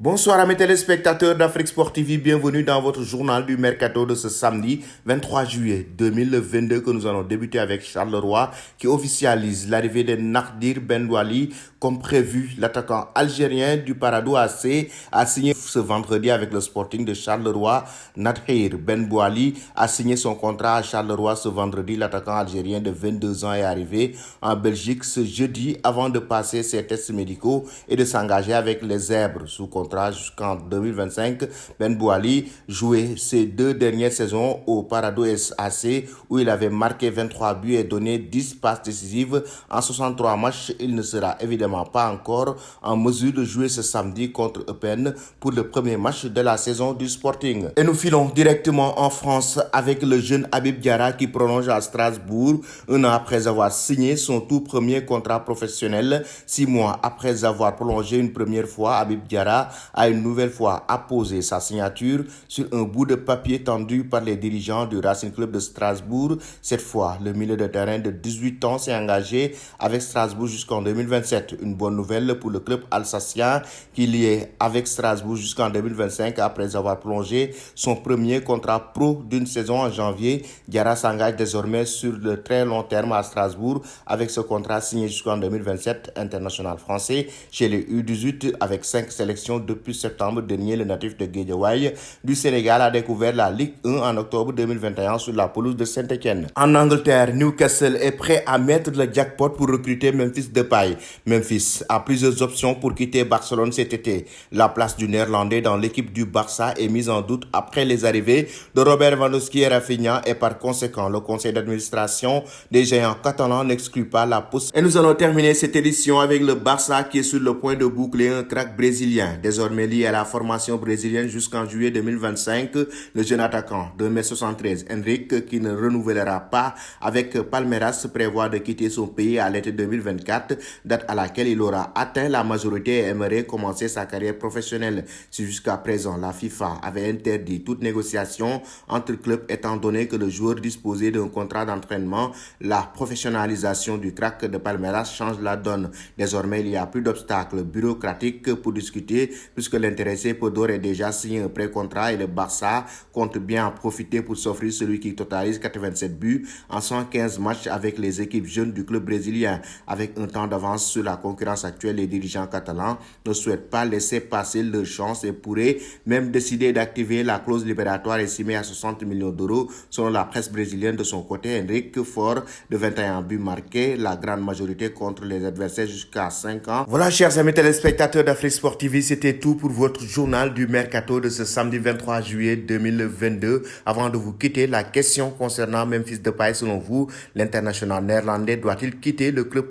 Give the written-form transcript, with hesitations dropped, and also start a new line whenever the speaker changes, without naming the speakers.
Bonsoir à mes téléspectateurs d'Afrique Sport TV, bienvenue dans votre journal du mercato de ce samedi 23 juillet 2022 que nous allons débuter avec Charleroi qui officialise l'arrivée de Nakhdir Benwali comme prévu. L'attaquant algérien du Paradou AC a signé ce vendredi avec le Sporting de Charleroi. Nakhdir Benwali a signé son contrat à Charleroi ce vendredi. L'attaquant algérien de 22 ans est arrivé en Belgique ce jeudi avant de passer ses tests médicaux et de s'engager avec les Zèbres sous contrat jusqu'en 2025. Benwali jouait ses 2 dernières saisons au Paradou AC où il avait marqué 23 buts et donné 10 passes décisives en 63 matchs. Il ne sera évidemment pas encore en mesure de jouer ce samedi contre Eupen pour le premier match de la saison du Sporting. Et nous filons directement en France avec le jeune Habib Diarra qui prolonge à Strasbourg un an après avoir signé son tout premier contrat professionnel. 6 mois après avoir prolongé une première fois, Habib Diarra a une nouvelle fois apposé sa signature sur un bout de papier tendu par les dirigeants du Racing Club de Strasbourg. Cette fois, le milieu de terrain de 18 ans s'est engagé avec Strasbourg jusqu'en 2027. Une bonne nouvelle pour le club alsacien qui y est avec Strasbourg jusqu'en 2025 après avoir prolongé son premier contrat pro d'une saison en janvier. Diarra s'engage désormais sur le très long terme à Strasbourg avec ce contrat signé jusqu'en 2027. International français chez les U18 avec 5 sélections depuis septembre dernier. Le natif de Guédiawaye du Sénégal a découvert la Ligue 1 en octobre 2021 sur la pelouse de Saint-Étienne. En Angleterre, Newcastle est prêt à mettre le jackpot pour recruter Memphis Depay. Memphis a plusieurs options pour quitter Barcelone cet été. La place du Néerlandais dans l'équipe du Barça est mise en doute après les arrivées de Robert Lewandowski et Rafinha et par conséquent, le conseil d'administration des géants catalans n'exclut pas la possibilité. Et nous allons terminer cette édition avec le Barça qui est sur le point de boucler un crack brésilien. Désormais lié à la formation brésilienne jusqu'en juillet 2025, le jeune attaquant de 1m73, Henrique, qui ne renouvellera pas avec Palmeiras, prévoit de quitter son pays à l'été 2024, date à laquelle il aura atteint la majorité et aimerait commencer sa carrière professionnelle. Si jusqu'à présent la FIFA avait interdit toute négociation entre clubs étant donné que le joueur disposait d'un contrat d'entraînement, la professionnalisation du crack de Palmeiras change la donne. Désormais, il n'y a plus d'obstacles bureaucratiques pour discuter puisque l'intéressé peut d'ores et déjà signer un pré-contrat et le Barça compte bien en profiter pour s'offrir celui qui totalise 87 buts en 115 matchs avec les équipes jeunes du club brésilien. Avec un temps d'avance sur la concurrence actuelle, les dirigeants catalans ne souhaitent pas laisser passer leur chance et pourraient même décider d'activer la clause libératoire estimée à 60 millions d'euros selon la presse brésilienne. De son côté, Henrique, fort de 21 buts marqués, la grande majorité contre les adversaires jusqu'à 5 ans. Voilà, chers amis téléspectateurs d'Afrique Sport TV, c'était tout pour votre journal du mercato de ce samedi 23 juillet 2022. Avant de vous quitter, la question concernant Memphis Depay, selon vous, l'international néerlandais doit-il quitter le club